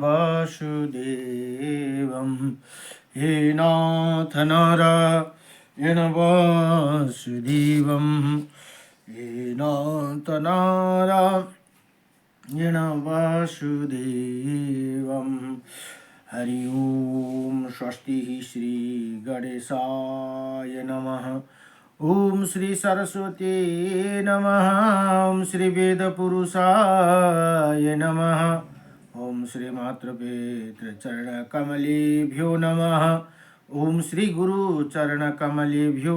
वासुदेवं हे नाथ नारायण वासुदेवं हे नाथ नारायण वासुदेवं हरि ओम स्वस्ति श्री गणेशाय नमः। ओम श्री सरस्वती नमः। ओम श्री वेदपुरुषाय नमः। ओम श्री मातृपितृ चरण कमलेभ्यो नमः। ओम श्री गुरु चरण कमलेभ्यो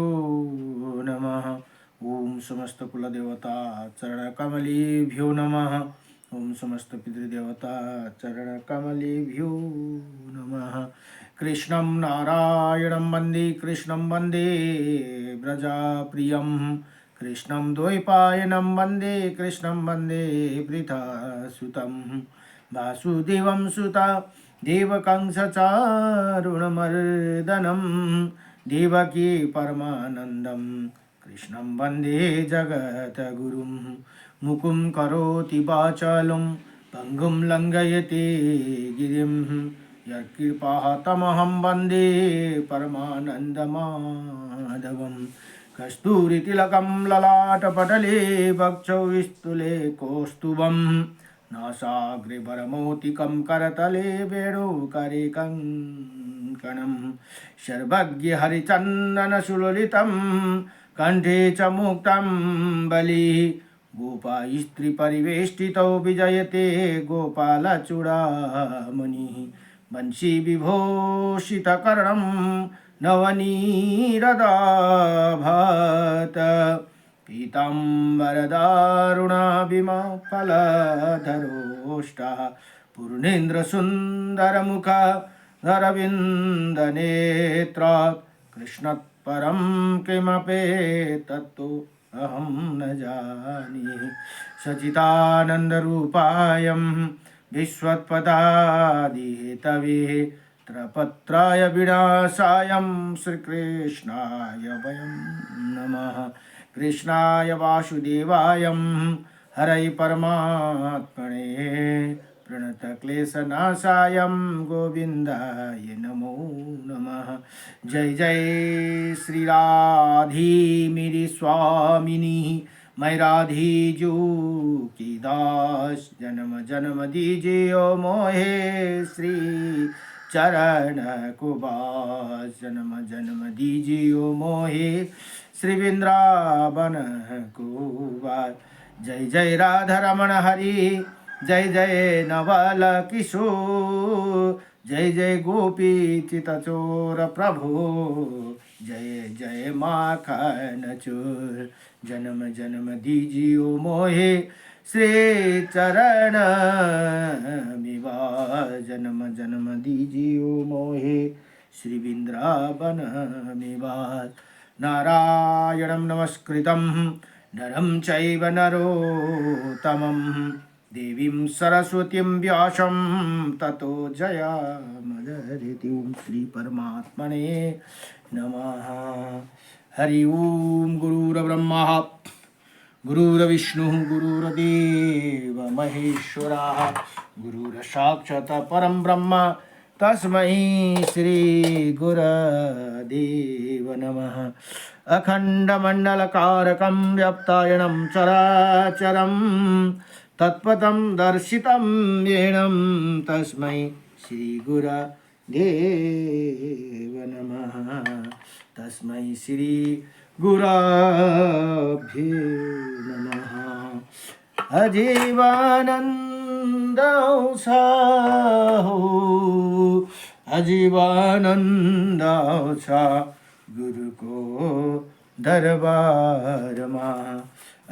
नमः। ओम समस्त कुल देवता चरण कमलेभ्यो नमः। ओम समस्त पितृदेवता चरण कमलेभ्यो नमः। कृष्णं नारायणं वन्दे कृष्णं वन्दे व्रजप्रियं कृष्णं द्वैपायनं वन्दे कृष्णं वन्दे वृषभासुतं वासुदेवं सुता देवकं सचारुणमर्दनं देवकी परमानन्दं कृष्णं वन्दे जगद्गुरुं मुकुं करोति वाचालं पङ्गुं लङ्घयते गिरिं यत्कृपातमहं वन्दे परमानन्दमाधवं कस्तूरितिलकं ललाटपटले वक्षौ विस्तुले कौस्तुभं नासाग्रे वरमौक्तिकं करतले वेणुकरे कङ्कणं सर्वज्ञहरिचन्दनसुललितं कंठे च मुक्तं बलि गोपास्त्रीपरिवेष्टितौ विजयते गोपालचूडामणिः वंशी विभूषितकर्णं नवनीरदाभात पीताम्बरदारुणाभिमफलधरोष्टः पूर्णेन्द्रसुन्दरमुखः धरविन्दनेत्रात् कृष्णात् परं किमपि अहं न जाने सच्चिदानन्दरूपायं विश्वत्पदादिहेतवे त्रपत्राय विनाशायं श्रीकृष्णाय वयं नमः। कृष्णाय वासुदेवायं हरये परमात्मने प्रणतक्लेशनाशायं गोविन्दाय नमो नमः। जय जय श्री राधे मेरी स्वामिनी मैं राधी जू की दास जन्म जन्म दीजिए ओ मोहे श्री चरण को बास जन्म जन्म दीजिए ओ मोहे श्री वृंदावन को बास। जय जय राधा रमण हरि जय जय नवल किशोर जय जय गोपी चितचोर प्रभु जय जय माखन चोर जन्म जन्म दीजियो मोहे श्री चरण निवास जन्म जन्म दीजियो मोहे श्री वृंदावन निवास। नारायणं नमस्कृतं नरं चैव नरोत्तमं देवीं सरस्वतीं व्यासं ततो जयामुदीरये। ओम श्री परमात्मने नमः। हरि ओम। गुरुर्ब्रह्मा गुरुर्विष्णु गुरुर्देव महेश्वरा गुरुर्साक्षात् परं ब्रह्म तस्मै श्री गुरुदेव नमः। अखण्डमण्डलकारकं व्याप्तायनं चराचरं तत्पदं दर्शितं येनं तस्मै श्री गुरुदेव नमः। तस्मै श्री गुरुभ्यो नमः। अजीवानंद अजीवानंद गुरु को दरबार में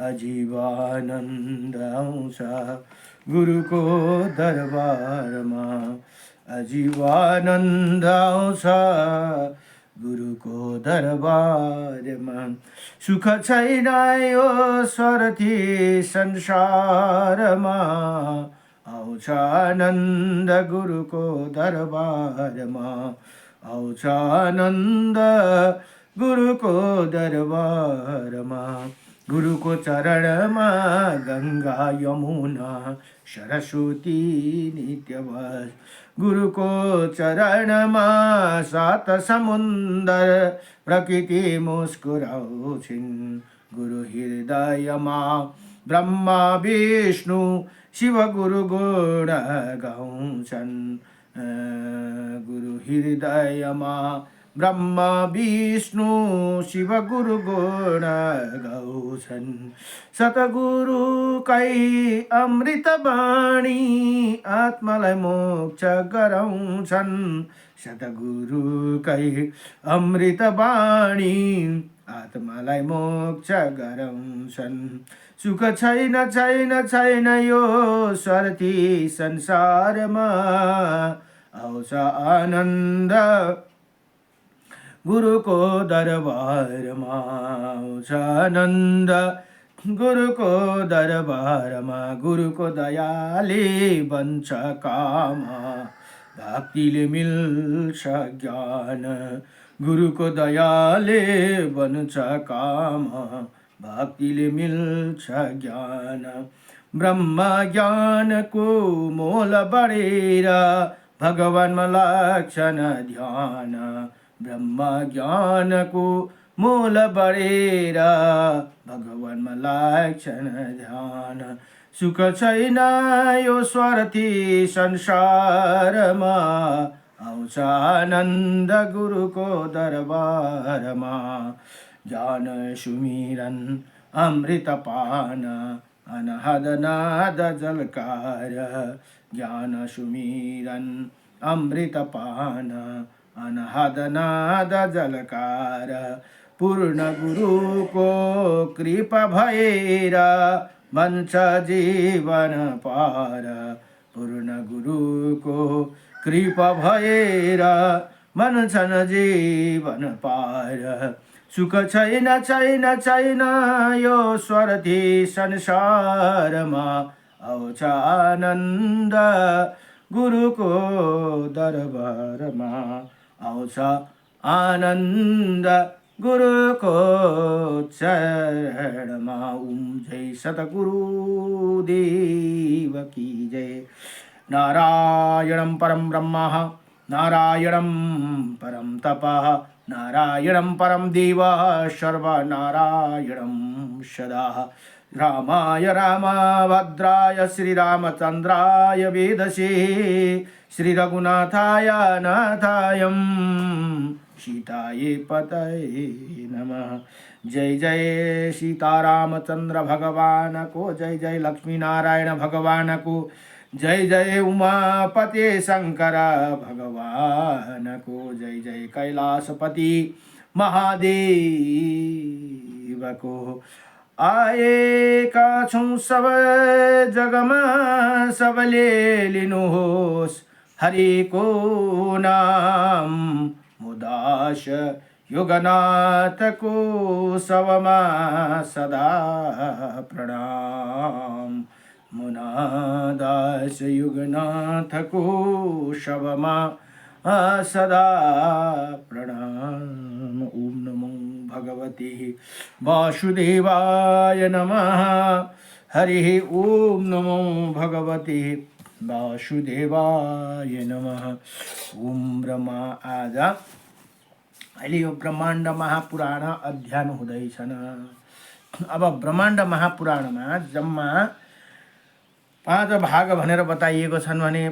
अजीवानंद गुरु को दरबार में अजीवानंद गुरु को दरबार में सुख छैन यो स्वार्थी संसार में आउँछ आनन्द गुरु को दरबार में आउँछ आनन्द गुरु को दरबार में गुरु को चरण में गंगा यमुना सरस्वती नित्यवश गुरुको चरणमा सात समुन्दर प्रकृति मुस्कुराउँछिन् गुरु हृदयमा ब्रह्मा विष्णु शिव गुरु गुण गाउँछन् गुरु हृदयमा ब्रह्मा विष्णु शिव गुरु गुण गाउँछन् सतगुरुकै अमृत बाणी आत्मालाई मोक्ष गराउँछन् सतगुरुकै अमृत बाणी आत्मालाई मोक्ष गराउँछन् सुख छैन छैन छैन यो स्वार्थी संसारमा आउँछ आनन्द गुरुको दरबारमा आउँछ आनन्द गुरुको दरबारमा गुरुको दयाले बन्छ काम भक्तिले मिल्छ ज्ञान गुरुको दयाले बन्छ काम भक्तिले मिल्छ ज्ञान ब्रह्म ज्ञानको मोल बढेर भगवानमा लाग्छन् ध्यान ब्रह्म ज्ञानको मोल बढेर भगवानमा लाग्छन् ध्यान सुख छैन यो स्वार्थी संसारमा आउँछ आनन्द गुरुको दरबारमा ज्ञान सुमिरन अमृत पान अनहद नाद जलकार ज्ञान सुमिरन अमृत पान अनहद नाद जलकार पूर्ण गुरुको कृपा भएर बन्छ जीवन पार पूर्ण गुरुको कृपा भएर बन्छन् जीवन पार सुख छैन छैन छैन यो स्वार्थी संसारमा आउँछ आनन्द गुरुको दरबारमा आउँछ आनन्द गुरुको चरणमा जय सतगुरु देव की जय नारायणं परं ब्रह्म नारायणं परं तपः नारायणं परं देवः सर्वनारायणं सदा रामाय रामभद्राय श्रीरामचन्द्राय वेदसे श्रीरघुनाथाय नाथायं सीताये पतये नमः जय जय सीतारामचंद्र भगवान को जय जय लक्ष्मी नारायण भगवान को जय जय उमापति शंकर भगवान को जय जय कैलाशपति महादेव को आएका छौं सब जगमा सबले लिनुहोस् हरिको नाम मुदास युगनाथको सबमा सदा प्रणाम मुनादास युगनाथको सबमा सदा प्रणाम ओम नमो भगवते वासुदेवाय नमः हरि ओम नमो भगवते वासुदेवाय नमः ओम ब्रह्मा आज अहिले यो ब्रह्माण्ड महापुराण अध्ययन हुँदैछन्। अब ब्रह्माण्ड महापुराणमा जम्मा 5 भाग भनेर बताइएको छन् भने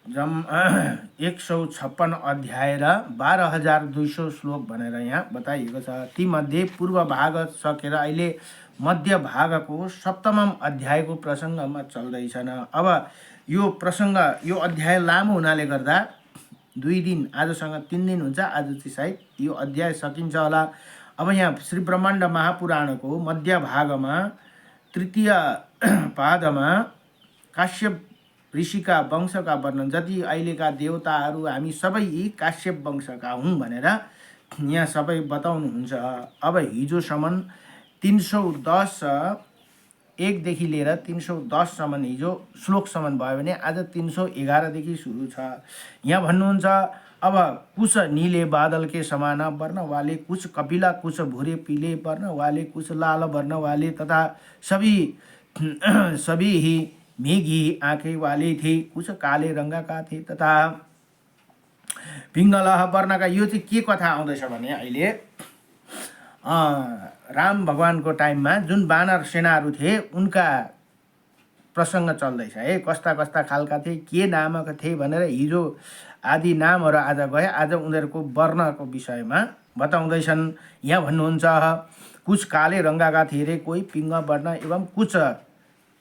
जम्मा 156 अध्याय र 12,200 श्लोक भनेर यहाँ बताइएको छ। तीमध्ये पूर्व भाग सकेर अहिले मध्य भागको 7औं अध्यायको प्रसङ्गमा चल्दैछन्। अब यो प्रसङ्ग यो अध्याय लामो हुनाले गर्दा 2 दिन आजसँग 3 दिन हुन्छ। आज चाहिँ सायद यो अध्याय सकिन्छ होला। अब यहाँ श्री ब्रह्माण्ड महापुराणको मध्य भागमा तृतीय पादमा काश्यप ऋषिका वंशका वर्णन जति अहिलेका देवताहरू हामी सबै काश्यप वंशका हौँ भनेर यहाँ सबै बताउनुहुन्छ। अब हिजोसम्म 310 1 देखि लिएर 310 सम्म हिजो श्लोकसम्म भयो भने आज 311 देखि सुरु छ। यहाँ भन्नुहुन्छ अब कुछ नीले बादल के समान वर्ण वाले, कुछ कपिला, कुछ भूरे पीले वर्ण वाले, कुछ लाल वर्ण वाले तथा सभी ही मेघी आंखें वाले थे, कुछ काले रंग का थे तथा पिङ्गलह वर्णका। यो चाहिँ के कथा आउँदैछ भने अहिले राम भगवानको टाइममा जुन वानर सेनाहरू थिए उनका प्रसङ्ग चल्दैछ है। कस्ता कस्ता खालका थिए, के नामका थिए भनेर हिजो आदि नामहरू आज गए, आज उनीहरूको वर्णको विषयमा बताउँदैछन्। यहाँ भन्नुहुन्छ कुछ काले रंगा थे रे, कोई पिंग वर्ण एवं कुछ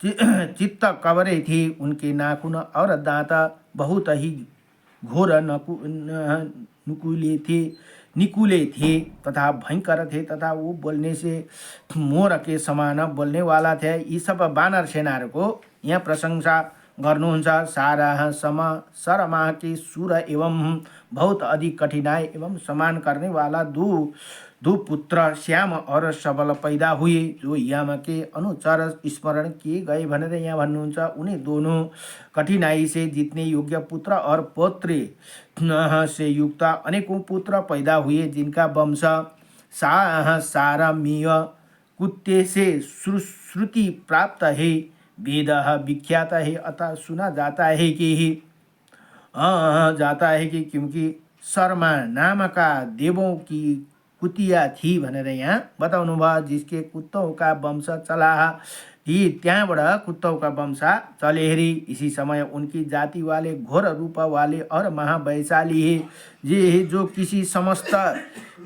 चित्त कवरे थे, उनके नाखून और दांत बहुत ही घोर निकुले थे तथा भयंकर थे तथा वो बोलने से मोर के समान बोलने वाला थे। यी सब वानर सेनाहरूको यहाँ प्रशंसा गर्नुहुन्छ। सारा शरमा के सुर एवं बहुत अधिक कठिनाई एवं समान करने वाला दो पुत्र श्याम और सबल पैदा हुए, जो यम के अनुसार स्मरण किए गए भनेर यहाँ भन्नुहुन्छ। उन्हें दोनों कठिनाई से जितने योग्य पुत्र और पौत्री से युक्त अनेकों पुत्र पैदा हुए, जिनका वंश सारमीय कुत्ते से श्रुति प्राप्त है, वेद विख्यात है, अतः सुना जाता है कि क्योंकि शर्मा नाम का देवों की कुतिया थी भनेर यहाँ बताउनु भयो। जिसके कुत्तों का वंश चला थी, त्यहाँबाट कुत्तों का वंश चले हेरी। इसी समय उनकी जाति वाले घोर रूप वाले और महावैशाली है, ये जो किसी समस्त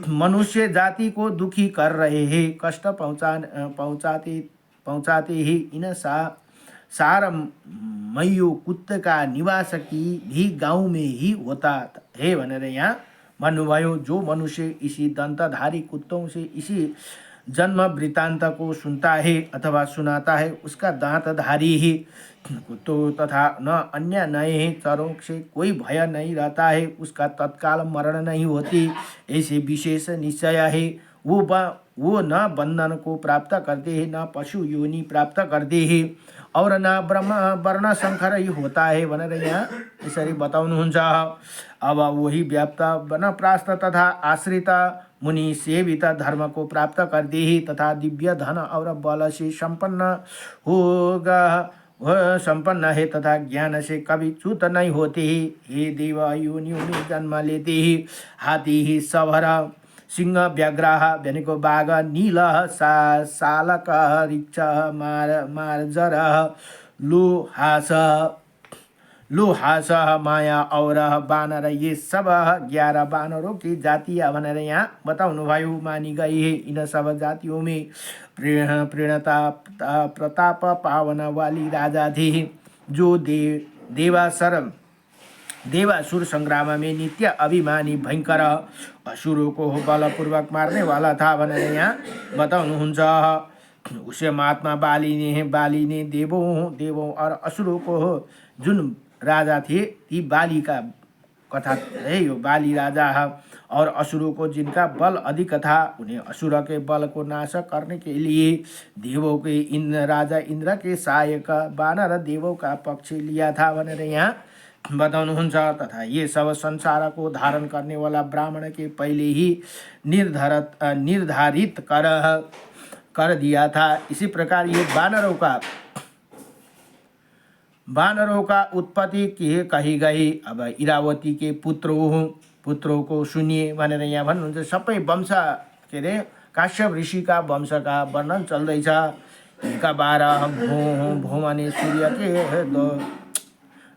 मनुष्य जाति को दुखी कर रहे हैं, कष्ट पहुँचाते ही इन सारमय्यो कुत्ते का निवास की भी गांव में ही होता है भनेर यहाँ भन्नुभयो। जो मनुष्य इसी दंतधारी कुत्तों से इसी जन्म वृत्तांत को सुनता है अथवा सुनाता है, उसका दांतधारी ही कुत्तों तथा न अन्य नए चरों से कोई भय नहीं रहता है, उसका तत्काल मरण नहीं होती, ऐसे विशेष निश्चय है। वो न बंधन को प्राप्त करते हैं, न पशु योनि प्राप्त करते हैं, और न ब्रह्म वर्ण शंकर ही होता है भनेर यहाँ यसरी बताउनुहुन्छ। अब वही व्याप्त वनप्रास्थ तथा आश्रित मुनि सेवित धर्म को प्राप्त करते ही तथा दिव्य धन और बल से संपन्न है तथा ज्ञान से कभी च्युत नहीं होते ही। हे देव, योनियों में जन्म लेते ही हाथी ही सभर, सिंह व्याघ्र भनेको बाघ, नील सालक रिक्ष मार्जर लोहास माया और बानर, ये सब 11 बानरों की जातियाँ भनेर यहाँ बताउनु भयो। मानी गई है इन सब जातियों में प्रेरणता प्रताप पावन वाली राजा थे, जो देवासुर संग्राम में नित्य अभिमानी भयंकर असुरों को बलपूर्वक मारने वाला था भनेर यहाँ बताउनुहुन्छ। उसे महात्मा बाली ने देवों और असुरों को जुन राजा थे, ती बाली का कथा है यो। बाली राजा और असुरों को जिनका बल अधिक था, उन्हें असुर के बल को नाश करने के लिए देवों के राजा इंद्र के सहायक वानर देवों का पक्ष लिया था भनेर यहाँ बताउनुहुन्छ। तथा ये सब संसार को धारण करने वाला ब्राह्मण के पहले ही निर्धारित कर दिया था। इसी प्रकार ये वानरों का उत्पत्ति कही गई। अब इरावती के पुत्रों को सुनिए भनेर यहाँ भन्नुहुन्छ। सबै वंश के अरे काश्यप ऋषिका वंशका वर्णन चल्दैछ। इनका 12 भो माने सूर्य के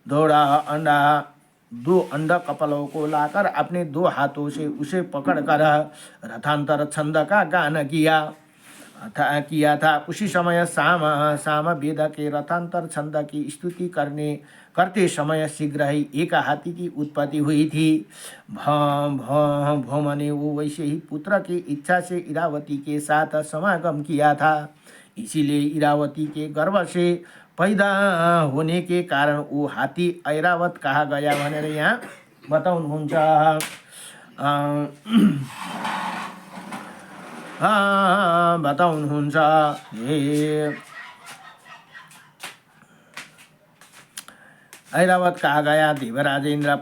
दौड़ा अंडा, 2 अंड कपलों को लाकर अपने 2 हाथों से उसे पकड़कर रथांतर छंद का गान किया था। उसी समय साम वेद के रथांतर छंद की स्तुति करते समय शीघ्र ही एक हाथी की उत्पत्ति हुई थी। भौम ने वो वैसे ही पुत्र की इच्छा से इरावती के साथ समागम किया था। इसीलिए इरावती के गर्भ से पैदा होने के कारण वो हाथी ऐरावत कहा गया भनेर यहाँ बताउनुहुन्छ। बताउनुहुन्छ। ऐरावत कहा गया। देवराज इंद्र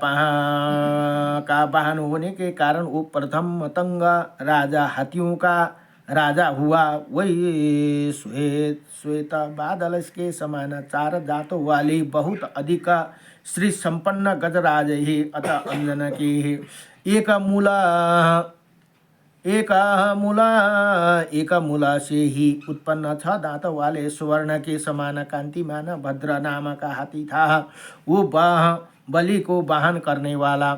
का वाहन होने के कारण वो प्रथम मतंग राजा हाथियों का राजा हुआ। वही श्वेत श्वेत बादल के समान, 4 दांतों वाली, बहुत अधिक श्री संपन्न गजराज ही, अतः अंजन की एक मूला एक मूला एक मूला से ही उत्पन्न 6 दांत वाले स्वर्ण के समान कांतिमान भद्र नाम का हाथी था। वो बलि को वाहन करने वाला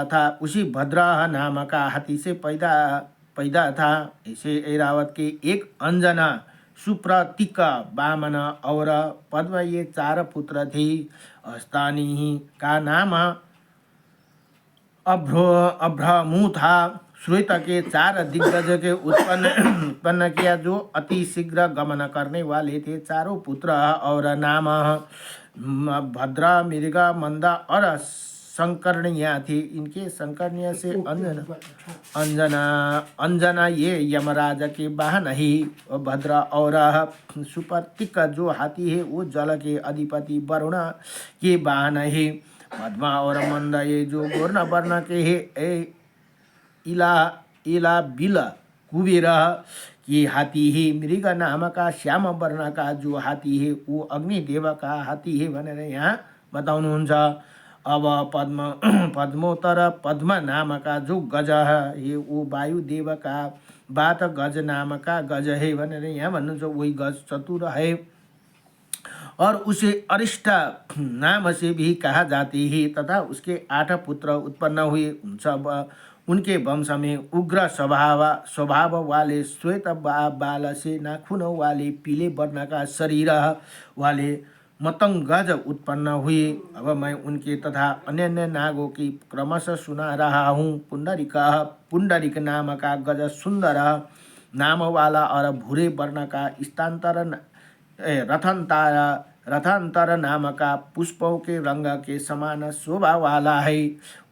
था। उसी भद्र नाम का हाथी से पैदा पैदा था। इसे ऐरावत के एक अंजना, सुप्रतीक, वामन और पद्म, ये 4 पुत्र थे। स्थानी का नाम अभ्रमु था। श्वेत के 4 दिग्गज के उत्पन्न किया, जो अति शीघ्र गमन करने वाले थे। 4 पुत्र और नाम भद्रा, मृगा, मंदा और संकर्णिया थी। इनके संकर्णिया से अंजना ये यमराज के वाहन ही। भद्रा और सुप्रतीक जो हाथी है वो जल के अधिपति वरुण के वाहन है। पद्मा और मंद ये जो वर्ण वर्ण के है। इला बिल कुबेर ये हाथी है। मृग नाम का श्याम वर्ण का जो हाथी है वो अग्निदेव का हाथी है भनेर यहाँ बताउनुहुन्छ। अब पद्मोत्तर पद्म नाम का जो गज है वो वायुदेव का बात गज नाम का गज है भनेर यहाँ भन्नुहुन्छ। वही गज चतुर है और उसे अरिष्ट नाम से भी कहा जाती है। तथा उसके 8 पुत्र उत्पन्न हुए। उनके वंश में उग्र स्वभाव वाले, श्वेत बाल से नाखून वाले, पीले वर्ण का शरीर वाले मतंगज उत्पन्न हुए। अब मैं उनके तथा अन्य नागों की क्रमशः सुना रहा हूँ। पुंडरिक नाम का गज सुंदर नाम वाला और भूरे वर्ण का रथांतर नाम का पुष्पों के रंग के समान शोभा वाला है।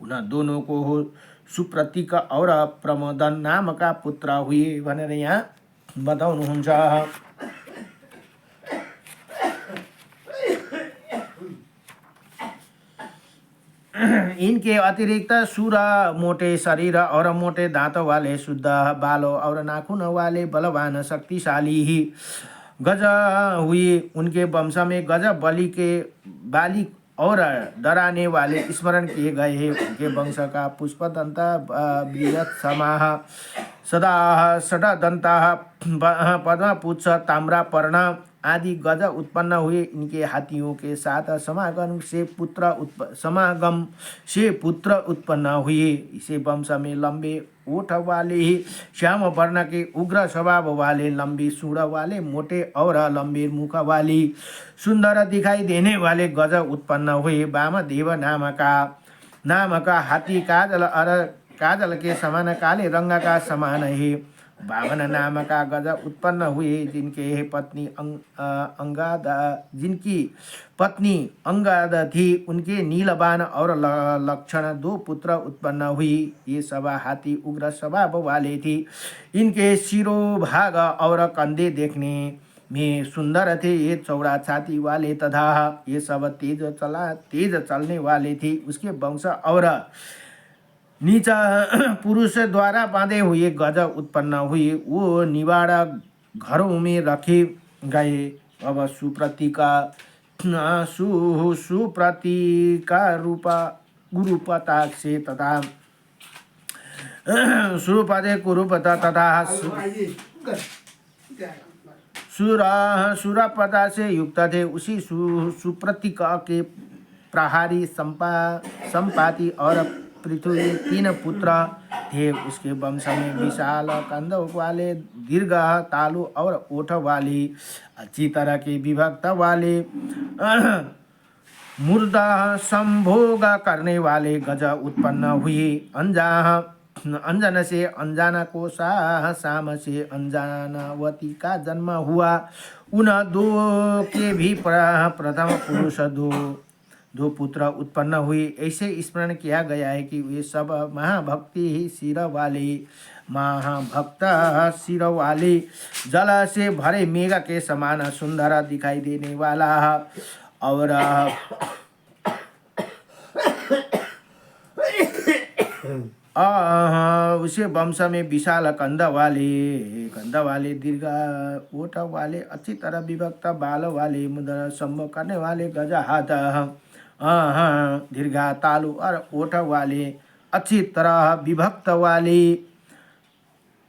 उन दोनों को सुप्रतीक और प्रमोदन नाम का पुत्र हुए भनेर यहाँ बताउनुहुन्छ। इनके अतिरिक्त सूर मोटे शरीर और मोटे दांत वाले, शुद्ध बालों और नाखून वाले, बलवान शक्तिशाली ही गज हुए। उनके वंश में गज बाली और डराने वाले स्मरण किए गए हैं। उनके वंश का पुष्पदंत, बृहत् समाह, सदा दंता, पद्मपुच्छ, ताम्रपर्ण आदि गज उत्पन्न हुए। इनके हाथियों के साथ समागम से पुत्र उत्पन्न हुए। इसे वंश में लंबे ओठ वाले ही, श्याम वर्ण के, उग्र स्वभाव वाले, लंबी सूंड वाले, मोटे और लंबे मुख वाली, सुंदर दिखाई देने वाले गज उत्पन्न हुए। वामदेव नाम का हाथी काजल के समान काले रंग का समान है। वामन नाम का गज उत्पन्न हुए। जिनकी पत्नी अंगाद थी। उनके नीलबान और लक्षण 2 पुत्र उत्पन्न हुई। ये सब हाथी उग्र स्वभाव वाले थे। इनके शिरोभाग और कंधे देखने में सुंदर थे। ये चौड़ा छाती वाले तथा ये सब तेज चलने वाले थे। उसके वंश और नीचा पुरुष द्वारा बांधे हुए गज उत्पन्न हुए। वो निवाड़ घरों में रखे गए। अब सुप्रतीका रूपा गुरुपता से तथा सुरुपदे कुरुपता तथा सुरपदा से युक्त थे। उसी सुप्रतीका के प्रहारी संपाति और पृथ्वी 3 पुत्र थे। उसके वंश में विशाल कंध वाले, दीर्घ तालु और ओठ वाली, अच्छी तरह के विभक्त वाले, मुर्दा संभोग करने वाले गज उत्पन्न हुए। अंजन से अंजना को, साम से अंजनावती का जन्म हुआ। उन 2 के भी प्रथम पुरुष 2 पुत्र उत्पन्न हुए। ऐसे स्मरण किया गया है कि वे सब महाभक्त सिर वाले, जल से भरे मेघ के समान सुंदर दिखाई देने वाला और उसे वंश में विशाल कंध वाले दीर्घ ओठ वाले, अच्छी तरह विभक्त बाल वाले, मुद्रा संभव करने वाले, गज हाथ दीर्घा तालु और ओठ वाले, अच्छी तरह विभक्त वाले,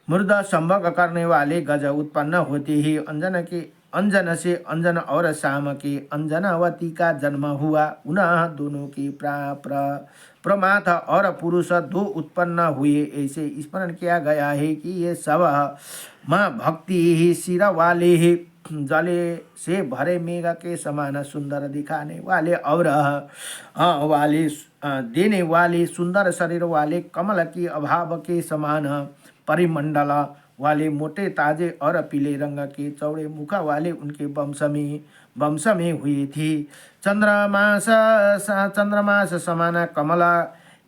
मृदा संभोग करने वाले, गज उत्पन्न होते ही अंजन से अंजन और शाम के अंजनावती का जन्म हुआ। उन्हें दोनों की प्रमाथ और पुरुष दो उत्पन्न हुए। ऐसे स्मरण किया गया है कि ये सब माँ भक्ति ही सिर वाले ही, जले से भरे मेघ के समान सुंदर दिखाने वाले और वाले देने वाले, सुंदर शरीर वाले, कमल की अभाव के समान परिमंडल वाले, मोटे ताजे और पीले रंग के चौड़े मुख वाले उनके वंश में हुई थी। चंद्रमास समान कमला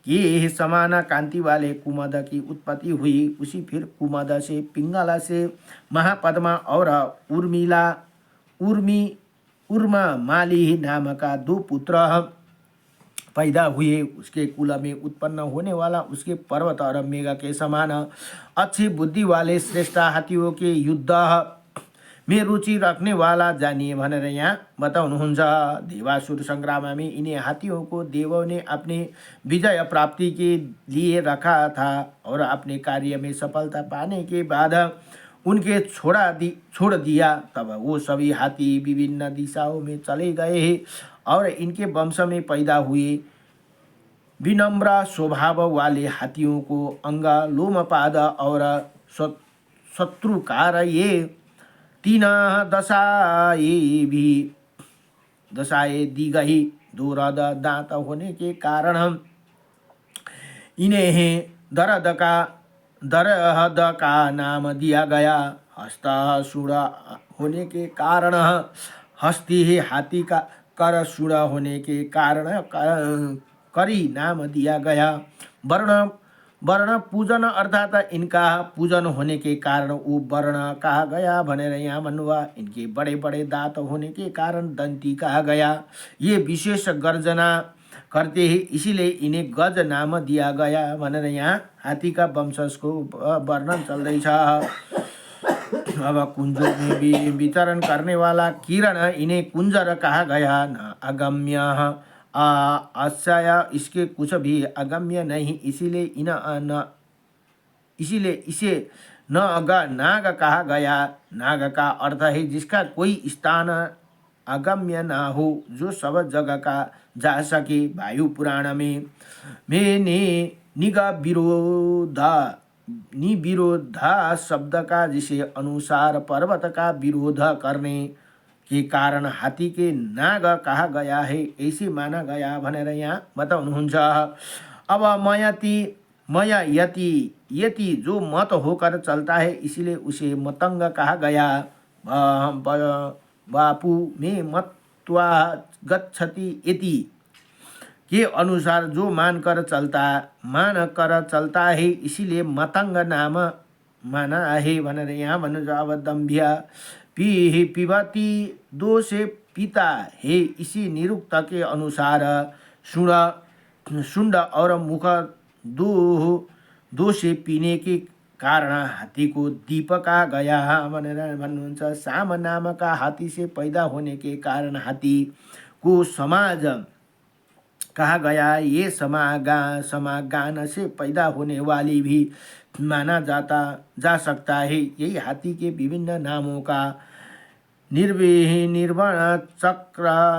की समान कांति वाले कुमद की उत्पत्ति हुई। उसी फिर कुमद से पिंगला से महापद्मा और उर्माली नाम का दो पुत्र पैदा हुए। उसके कुल में उत्पन्न होने वाला उसके पर्वत और मेघ के समान अच्छी बुद्धि वाले श्रेष्ठ हाथियों के युद्ध में रुचि रखने वाला जानिए भनेर यहाँ बताउनुहुन्छ। देवासुर संग्राम में इन्हीं हाथियों को देवों ने अपने विजय प्राप्ति के लिए रखा था और अपने कार्य में सफलता पाने के बाद उनके छोड़ दिया। तब वो सभी हाथी विभिन्न दिशाओं में चले गए और इनके वंश में पैदा हुए। विनम्र स्वभाव वाले हाथियों को अंग, लोमपाद और शत्रुकार ये तीन दशाएं दी गई। दो दांत होने के कारण इन्हें दरहद का नाम दिया गया। हस्त सूढ़ होने के कारण हस्ती है। हाथी का कर सूढ़ होने के कारण करी नाम दिया गया। वर्ण पूजन अर्थात इनका पूजन होने के कारण वो वर्ण कहा गया भनेर यहाँ भन्नुभयो। इनके बड़े बड़े दांत होने के कारण दंती कहा गया। ये विशेष गर्जना करते हैं इसीलिए इन्हें गज नाम दिया गया भनेर यहाँ हाथी का वंशजको वर्णन चल्दैछ। अब कुंजों में भी विचरण करने वाला किरण इन्हें कुंजर कहा गया। न अगम्य आशय इसके कुछ भी अगम्य नहीं, इसीलिए इसे नाग कहा गया। नाग का अर्थ है जिसका कोई स्थान अगम्य न हो, जो सब जगह का जा सके। वायु पुराण में निविरोधा शब्द का जिसे अनुसार पर्वत का विरोध करने के कारण हाथी के नाग कहा गया है, ऐसे माना गया भनेर यहाँ बताउनुहुन्छ। अब मया यति जो मत होकर चलता है इसलिए उसे मतंग कहा गया। बापू में मत्वा गच्छति यति के अनुसार जो मानकर चलता है इसीलिए मतंग नाम माना है भनेर यहाँ भन्नुहुन्छ। अब दम्भ्य पिबती दो से पीता है, इसी निरुक्त के अनुसार शुंड और मुख दो से पीने के कारण हाथी को दीप कहा गया भनेर भन्नुहुन्छ। साम नाम का हाथी से पैदा होने के कारण हाथी को समाज कहा गया। ये समागान से पैदा होने वाली भी माना जा सकता है। यही हाथी के विभिन्न नामों का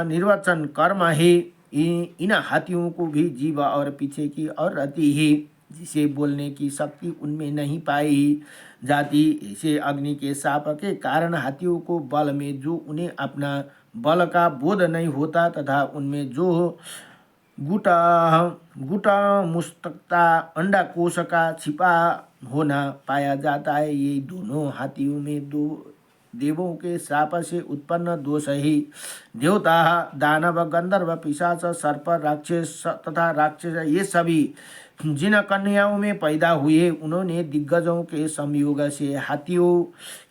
निर्वचन कर्म है। इन हाथियों को भी जीभ और पीछे की और रहती है, जिसे बोलने की शक्ति उनमें नहीं पाई जाती। ऐसे अग्नि के शाप के कारण हाथियों को बल में जो उन्हें अपना बल का बोध नहीं होता तथा उनमें जो गुटा मुस्तकता अंडा कोश का छिपा होना पाया जाता है, ये दोनों हाथियों में दो देवों के शाप से उत्पन्न दोष ही। देवता, दानव, गंधर्व, पिशाच, सर्प, राक्षस तथा राक्षस ये सभी जिन कन्याओं में पैदा हुए उन्होंने दिग्गजों के संयोग से हाथियों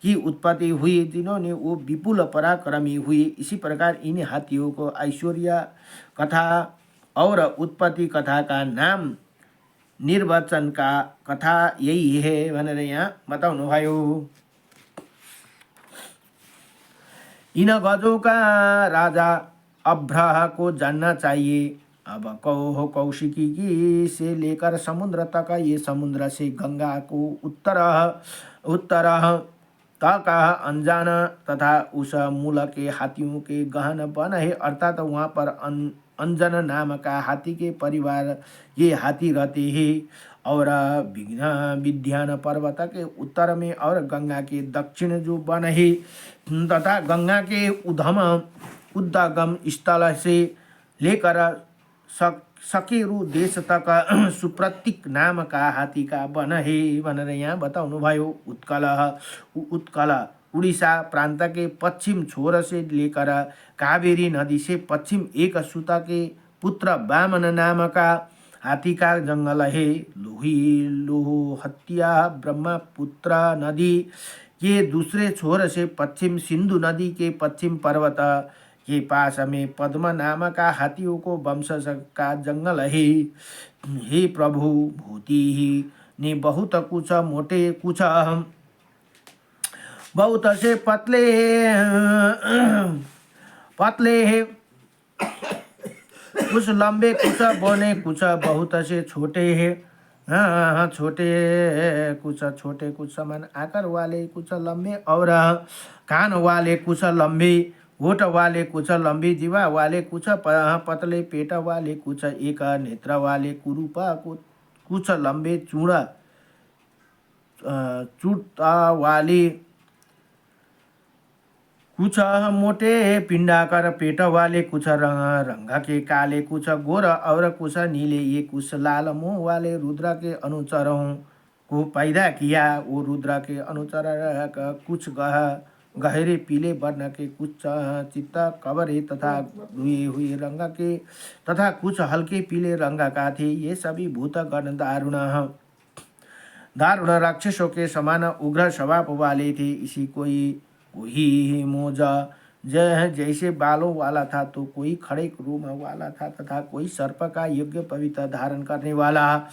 की उत्पत्ति हुई, जिन्होंने वो विपुल पराक्रमी हुई। इसी प्रकार इन हाथियों को ऐश्वर्य कथा और उत्पत्ति कथा का नाम निर्वचन का कथा यही है भनेर यहाँ बताउनुभयो। इन गजों का राजा अभ्रह को जानना चाहिए। अब कौशिकी की से लेकर समुद्र तक, ये समुद्र से गंगा को उत्तर तक अनजान तथा उस मूल के हाथियों के गहन वन है, अर्थात वहाँ पर अंजन नाम का हाथी के परिवार ये हाथी रहते हैं। और विद्यान पर्वत के उत्तर में और गंगा के दक्षिण जो वन है तथा गंगा के उद्गम स्थल से लेकर सकेरु देश तक सुप्रतीक नाम का हाथी का वन है भनेर यहाँ बताउनुभयो। उत्कल उड़ीसा प्रांत के पश्चिम छोर से लेकर कावेरी नदी से पश्चिम एक सूता के पुत्र वामन नाम का हाथी का जंगल है। लोहत्या ब्रह्मपुत्र नदी के दूसरे छोर से पश्चिम सिंधु नदी के पश्चिम पर्वत के पास में पद्म नाम का हाथियों को वंश का जंगल है। हे प्रभु, भूति ही ने बहुत कुछ मोटे, कुछ बहुत से पतले है, कुछ लंबे, कुछ बने, कुछ बहुत से छोटे हैं। हाँ, छोटे कुछ समान आकार वाले, कुछ लंबे और कान वाले, कुछ लंबे होठ वाले, कुछ लंबी जीवा वाले, कुछ पतले पेट वाले, कुछ एक नेत्र वाले, कुरूपा कुछ लंबे चूड़ा वाले, कुछ मोटे पिंडाकार पेट वाले, कुछ रंग के काले, कुछ गोर और कुछ नीले, ये कुछ लाल मुंह वाले रुद्र के अनुचरों को पैदा किया। वो रुद्र के अनुचर कुछ गहरे पीले वर्ण के, कुछ चित्त कवरे तथा धुए हुए रंग के तथा कुछ हल्के पीले रंग का थे। ये सभी भूतगण दारुण राक्षसों के समान उग्र स्वभाव वाले थे। इसी कोई मोजा जैसे बालों वाला था, तो कोई खड़े रूम वाला था तथा कोई सर्प का योग्य पवित्र धारण करने वाला।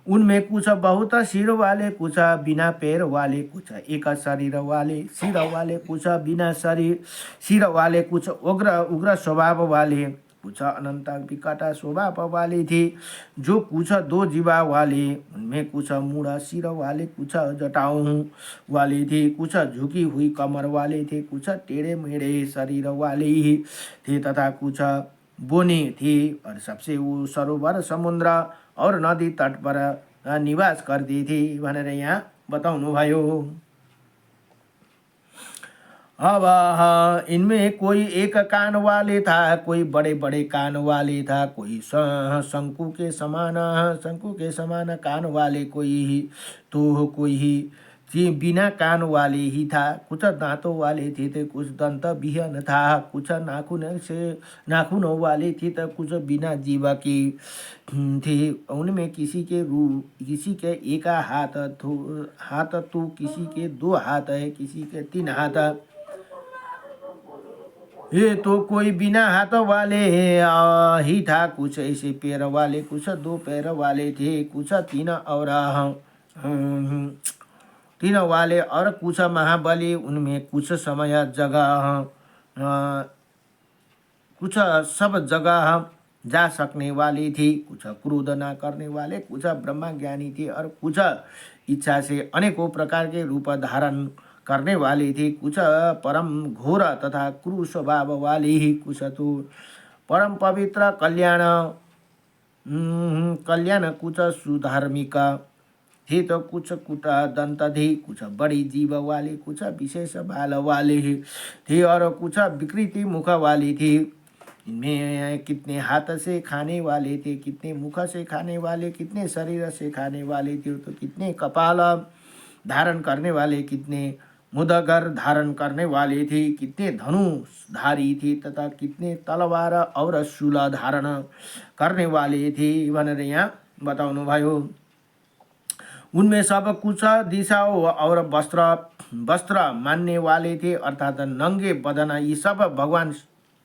उनमें कुछ बहुत सिर वाले, कुछ बिना पैर वाले, कुछ एक शरीर वाले, सिर वाले, कुछ बिना सिर वाले, कुछ उग्र स्वभाव वाले, कुछ अनंत विकट स्वभाव वाले थे। जो कुछ दो जीवा वाले, उनमें कुछ मूढ़ सिर वाले, कुछ जटाओं वाले थे, कुछ झुकी हुई कमर वाले थे, कुछ टेढ़े मेढ़े शरीर वाले थे तथा कुछ बोने थे। और सबसे वो सरोवर, समुद्र और नदी तट पर निवास करते थे भनेर यहाँ बताउनुभयो। अब इनमें कोई एक कान वाले था, कोई बड़े बड़े कान वाले था, कोई शंकु के समान कान वाले, कोई बिना कान वाले ही था। कुछ दांतों वाले थे, कुछ दंत विहीन था, कुछ नाखूनों वाले थे, तो कुछ बिना जीवा के थे। उनमें किसी के एक हाथ तो किसी के दो हाथ है, किसी के 3 हाथ। ये तो कोई बिना हाथ वाले ही था, कुछ ऐसे पैर वाले, कुछ 2 पैर वाले थे, कुछ 3 और 3 वाले, और कुछ महाबली। उनमें कुछ समय जगह कुछ सब जगह जा सकने वाले थे, कुछ क्रोध न करने वाले, कुछ ब्रह्म ज्ञानी थे, और कुछ इच्छा से अनेकों प्रकार के रूप धारण करने वाले थे। कुछ परम घोर तथा क्रूर स्वभाव वाले ही, कुछ तो परम पवित्र कल्याण कुछ सुधार्मिक थे, तो कुछ कुटा दंत थे, कुछ बड़ी जीव वाले, कुछ विशेष बाल वाले थे, और कुछ विकृति मुख वाले थे। इनमें कितने हाथ से खाने वाले थे, कितने मुख से खाने वाले, कितने शरीर से खाने वाले थे, तो कितने कपाल धारण करने वाले, कितने मुदगर धारण करने वाले थे, कितने धनुषधारी थे, तथा कितने तलवार और शूल धारण करने वाले थे भनेर यहाँ बताउनुभयो। उनमें सब कुछ दिशाओं और वस्त्र मानने वाले थे, अर्थात नंगे बदन। ये सब भगवान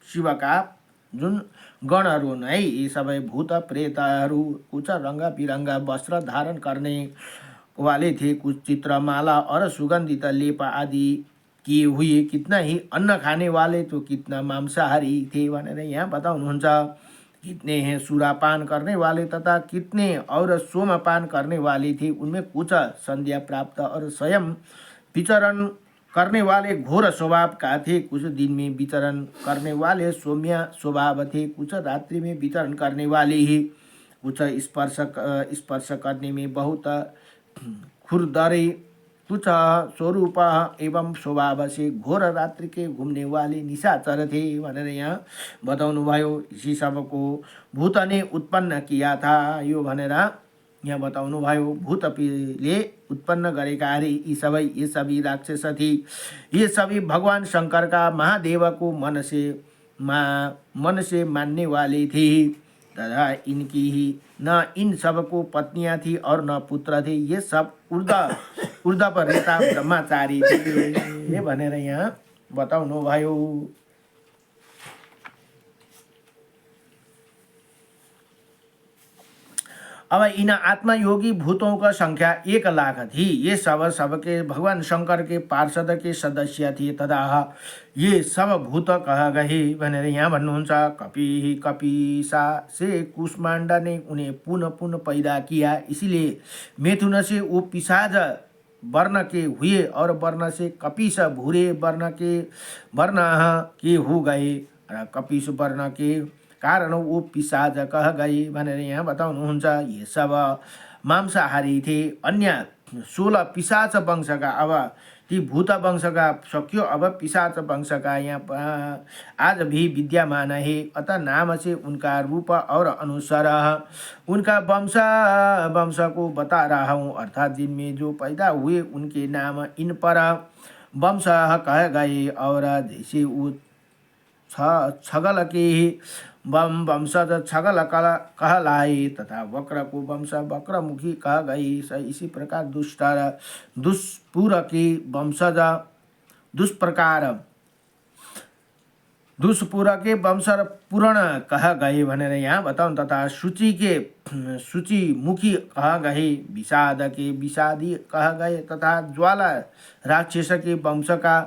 शिव का जुन गणहरू नै यी सबै भूत प्रेतहरू कुछ रंग बिरंगा वस्त्र धारण करने वाले थे, कुछ चित्रमाला और सुगंधित लेप आदि किए हुए, कितना ही अन्न खाने वाले तो कितना मांसाहारी थे भनेर यहाँ बताउनुहुन्छ। कितने हैं सुरापान करने वाले तथा कितने और सोमपान करने वाले थे, उनमें कुछ संध्या प्राप्त और स्वयं विचरण करने वाले घोर स्वभाव का थे, कुछ दिन में विचरण करने वाले सौम्य स्वभाव थे, कुछ रात्रि में विचरण करने वाले ही, कुछ स्पर्श करने में बहुत खुरदरे, कुछ स्वरूप एवं स्वभाव से घोर रात्रि के घूमने वाले निशाचर थे भनेर यहाँ बताउनु भयो। इसी सबको भूत ने उत्पन्न किया था यो भनेर यहाँ बताउनु भयो। भूतले उत्पन्न गरेका अरे यी सबै, ये सभी राक्षस थे, ये सभी भगवान शंकर का महादेव को मन से मानने वाले थे तथा इनकी ही न इन सबको पत्नियां थी और न पुत्र थे, ये सब ऊर्ध्व पर रहता ब्रह्मचारी थे भनेर यहाँ बताउनु भयो। अब इन आत्मयोगी भूतों का संख्या 1,00,000 थी। ये सब सबके भगवान शंकर के पार्षद के सदस्य थे तथा ये सब भूत कहा गए भनेर यहाँ भन्नुहुन्छ। कपिसा से कुष्मांडा ने उन्हें पुनः पुनः पैदा किया, इसलिए मिथुन से वो पिशाच वर्ण के हुए और वर्ण से कपिस भूरे वर्ण के हो गए, कपिस वर्ण के कारण वो पिशाच कह गए भनेर यहाँ बताउनुहुन्छ। ये सब मांसाहारी थे। अन्य 16 पिशाच वंशका, अब ती भूत वंशका सक्यो, अब पिशाच वंशका यहाँ आज भी विद्यमान है। अतः नाम से उनका रूप और अनुसार उनका वंश को बता रहा हूँ, अर्थात जिनमें जो पैदा हुए उनके नाम इन पर वंश कह गए। और जैसे वो छगल के वंशज छगल कहलाए तथा वक्र को वंश वक्रमुखी कह गई, इसी प्रकार दुष्पुर के वंशज दुष्पुर के वंश पूर्ण कह गए भनेर यहाँ बताउन्। तथा सूची मुखी कह गए, विषाद के विषादी कह गए तथा ज्वाला राक्षस के वंश का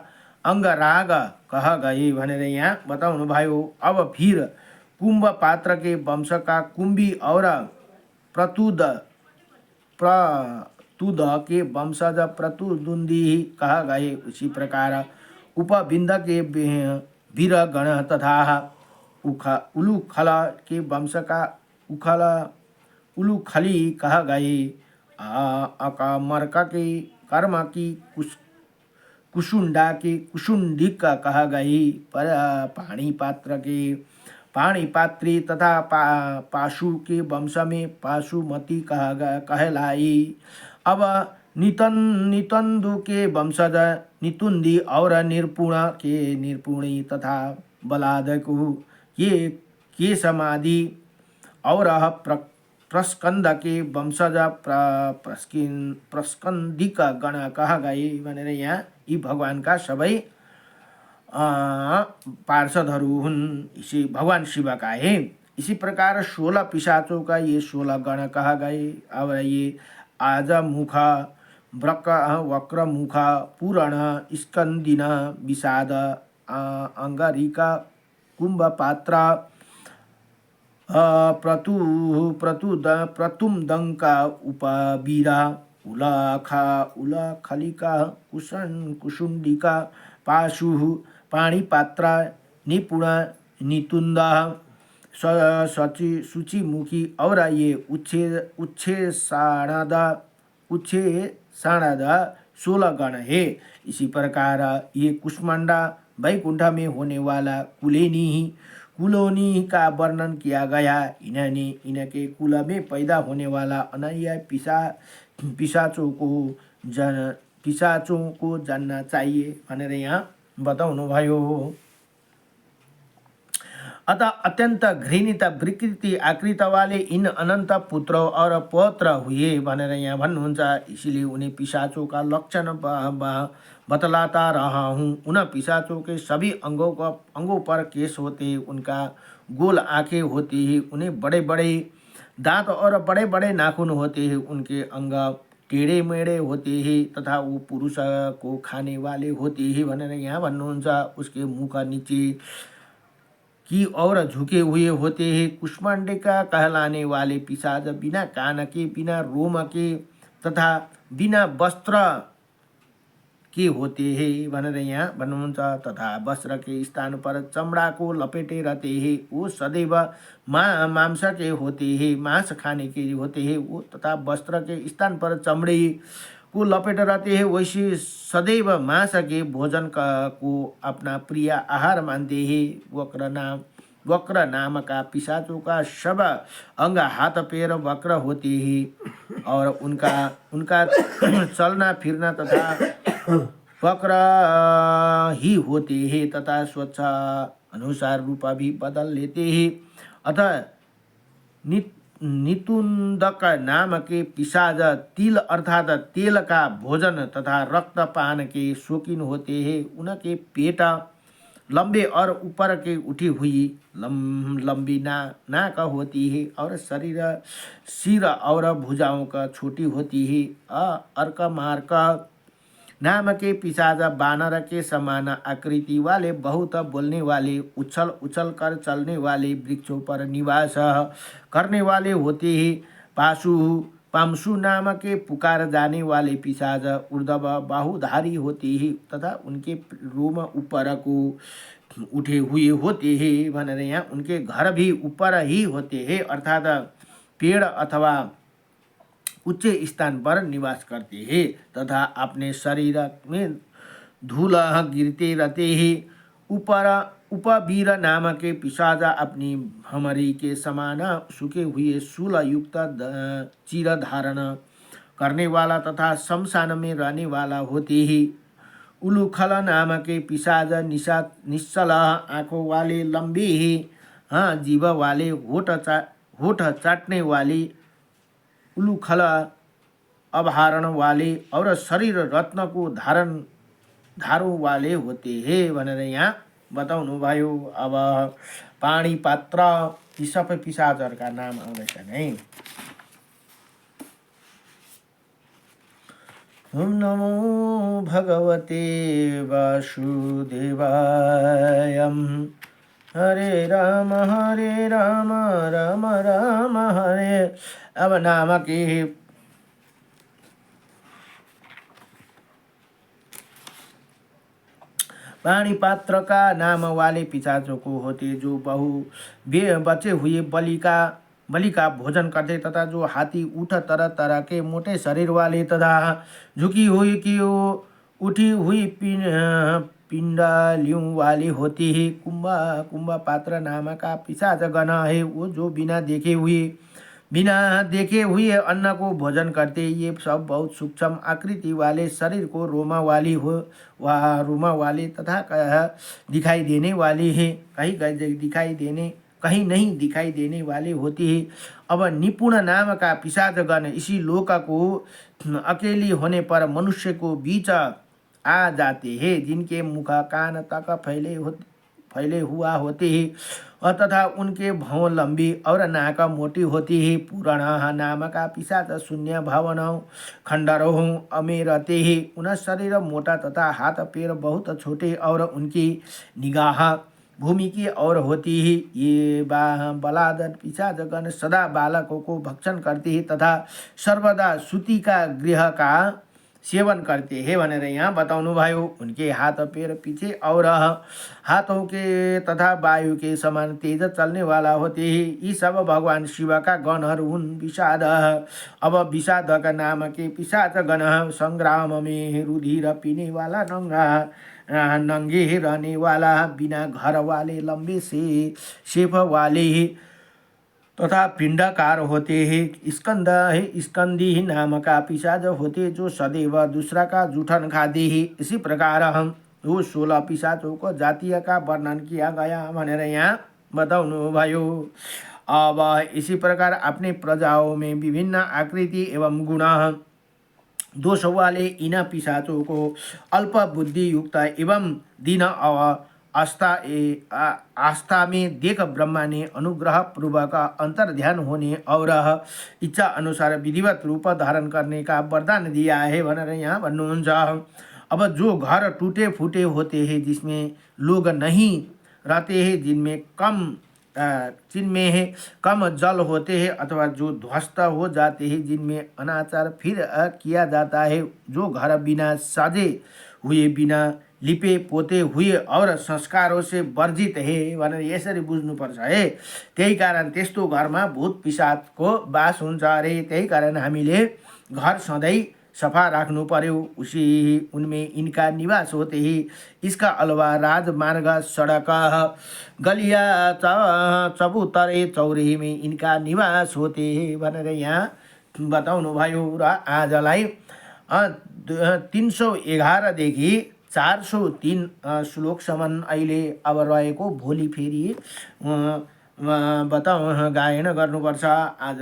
अंगराग कह गए भनेर यहाँ बताउनु भयो। अब फिर कुंभ पात्र के वंश का कुंभी और प्रतुद के वंशज प्रतुदुंदी कहा गए। उसी प्रकार उपबिंद के वीरगण तथा उलूखल के वंश का उलूखली कहा गए। अकमर्क के कर्म की कुशुंडा के कुशुंडिक कहा गई। पाणिपात्री तथा पाशु के वंश में पाशुमती कहलाई। अब नितंदु के वंशज नितुंदी और निर्पुण के निर्पुणी तथा बलादकु ये केशमादि और प्रस्कंद के वंशज प्रस्कंदिक गण कहा गए भनेर यहाँ यी भगवान का सबै पार्षदहरू हुन्, इसी भगवान शिव का है। इसी प्रकार 16 पिशाचों का ये 16 गण कहा गए। अब ये आज मुख वक्र मुख पूरण स्कंदिन विषाद अंगारिका कुंभपात्र प्रतुमदंका उपवीरा उलखलिका कुशुंडिका पाशु पाणिपात्र निपुण नितुंद सूचीमुखी और ये उच्छे साणद 16 गण है। इसी प्रकार ये कुष्मांडा वैकुंठ में होने वाला कुलोनी का वर्णन किया गया। इनके कुल में पैदा होने वाला अनन्य पिशाचों को जानना चाहिए भनेर यहाँ बताउनु भयो। अतः अत्यंत घृणित विकृति आकृत वाले इन अनंत पुत्र और पौत्र हुए भनेर यहाँ भन्नुहुन्छ। इसलिए उन्हें पिशाचों का लक्षण बतलाता रहा हूँ। उन पिशाचों के सभी अंगों पर केश होते, उनका गोल आंखें होती है, उन्हें बड़े बड़े दांत और बड़े बड़े नाखून होते हैं, उनके अंग टेढ़े मेढ़े होते हैं तथा वो पुरुष को खाने वाले होते हैं भनेर यहाँ भन्नुहुन्छ। उसके मुख का नीचे की और झुके हुए होते हैं। कुष्मांडिका कहलाने वाले पिशाच बिना कान के, बिना रोम के तथा बिना वस्त्र के होते हैं भनेर यहाँ भन्नुहुन्छ। तथा वस्त्र के स्थान पर चमड़ा को लपेटे रहते हैं, वो सदैव मांस के होते हैं, मांस खाने के होते हैं वो। तथा वस्त्र के स्थान पर चमड़े को लपेटे रहते हैं, वैसे सदैव मांस के भोजन को अपना प्रिय आहार मानते हैं। वक्र नाम का पिशाचों का सब अंग हाथ पैर वक्र होते हैं और उनका चलना फिरना तथा वक्र ही होते हैं तथा स्वच्छ अनुसार रूप भी बदल लेते हैं। अतः नितुंदक नाम के पिशाच तिल अर्थात तेल का भोजन तथा रक्तपान के शौकीन होते हैं। उनके पेट लंबे और ऊपर के उठी हुई लंबी नाक होती है और सिर और भुजाओं का छोटी होती है। अर्कमार्क नाम के पिशाच बानर के समान आकृति वाले, बहुत बोलने वाले, उछल उछल कर चलने वाले, वृक्षों पर निवास करने वाले होते हैं। पामसु नाम के पुकार जाने वाले पिशाच ऊर्ध्व बाहुधारी होते हैं तथा उनके रोम ऊपर को उठे हुए होते हैं भनेर यहाँ उनके घर भी ऊपर ही होते हैं, अर्थात पेड़ अथवा उच्च स्थान पर निवास करते हैं तथा अपने शरीर में धूल गिरते रहते हैं। उपवीर नाम के पिशाच अपनी भमरी के समान सूखे हुए शूल युक्त चिर धारण करने वाला तथा शमशान में रहने वाला होते हैं। उलूखल नाम के पिशाच निश्चल आँखों वाले, लंबी जीभ वाले, होठ चाटने वाली, उलूखल अभरण वाले और शरीर रत्न को धारों वाले होते हैं भनेर यहाँ बताउनु भयो। अब पानी पात्र यी सबै पिशाचहरूका नाम आउँदैछन् है। ओम नमो भगवते वासुदेवाय। हरे राम राम राम हरे। अब नाम के पानी पात्र का नाम वाले पिशाचों को होते जो बचे हुए बलि का भोजन करते तथा जो हाथी ऊँट तरह तरह के मोटे शरीर वाले तथा झुकी हुई की उठी हुई पिंडलियों वाली होती है। कुंभा पात्र नाम का पिशाच गण है वो जो बिना देखे हुए अन्न को भोजन करते। ये सब बहुत सूक्ष्म आकृति वाले, शरीर को रोमा वाले तथा दिखाई देने वाली है, कहीं नहीं दिखाई देने वाले होती है। अब निपुण नाम का पिशाच गण इसी लोक को अकेली होने पर मनुष्य को बीच आ जाते हैं, जिनके मुख कान तक फैले हुआ होते हैं और तथा उनके भौं लंबी और नाक मोटी होती है। पुराण नाम का पिशाच शून्य भावनाओं खंडरों में रहते हैं। उनका शरीर मोटा तथा हाथ पैर बहुत छोटे और उनकी निगाह भूमि की ओर होती है। ये बलाद पिशाच गण सदा बालकों को भक्षण करते हैं तथा सर्वदा सूती का गृह का सेवन करते हैं भनेर यहाँ बताउनु भयो। उनके हाथ पैर पीछे और हाथों के तथा वायु के समान तेज चलने वाला होते हैं। यी सब भगवान शिव का गणहरू हुन्। विषाद। अब विषाद का नाम के पिशाच गण संग्राम में रुधिर पीने वाला, नंगे रहने वाला, बिना घर वाले, लंबे से शेफ वाले तथा पिंडकार होते हैं। स्कंदी नाम का पिशाच होते जो सदैव दूसरा का जूठन खाते हैं। इसी प्रकार हम वो 16 पिशाचों को जातीय का वर्णन किया गया भनेर यहाँ बताउनु भयो। अब इसी प्रकार अपने प्रजाओं में विभिन्न आकृति एवं गुण दोष वाले इन पिशाचों को अल्प बुद्धि युक्त एवं दीन आस्था में देख ब्रह्मा ने अनुग्रह पूर्वक अंतर ध्यान होने और इच्छा अनुसार विधिवत रूप धारण करने का वरदान दिया है भनेर यहाँ भन्नुहुन्छ। अब जो घर टूटे फूटे होते हैं, जिसमें लोग नहीं रहते हैं, जिनमें कम जल होते हैं, अथवा जो ध्वस्त हो जाते हैं, जिनमें अनाचार फिर किया जाता है, जो घर बिना साजे हुए, बिना लिपे पोते हुए और संस्कारों से वर्जित है भनेर यसरी बुझ्नुपर्छ है। त्यही कारण त्यस्तो घरमा भूत पिशाचको बास हुन्छ अरे। त्यही कारण हामीले घर सधैँ सफा राख्नु पर्यो। उनमें इनका निवास होते ही। इसका अलावा राजमार्ग, सड़क, गलिया, चबूतरे, चौरे में इनका निवास होते हैं भनेर यहाँ बताउनु भयो। र आजलाई 311 देखि 403 श्लोकसम्म अहिले अब रहेको। भोलि फेरि गायन गर्नुपर्छ आज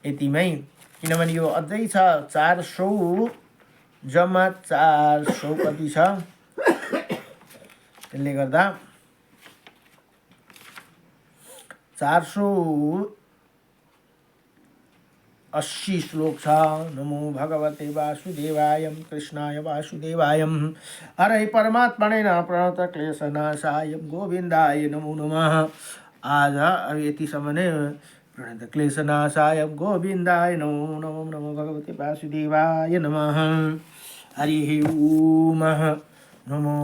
यतिमै, किनभने यो अझै छ 400, जम्मा 400 कति छ, त्यसले गर्दा 480 श्लोक छ। नमो भगवते वासुदेवाय कृष्णाय वासुदेवाय हरे परमात्मने प्रणत क्लेशनाशाय गोविन्दाय नमो नमः। आज अब यतिसम्म नै। प्रणत क्लेशनाशाय गोविन्दाय नमो नमो। नमो भगवते वासुदेवाय नमः। हरि ओम। नमो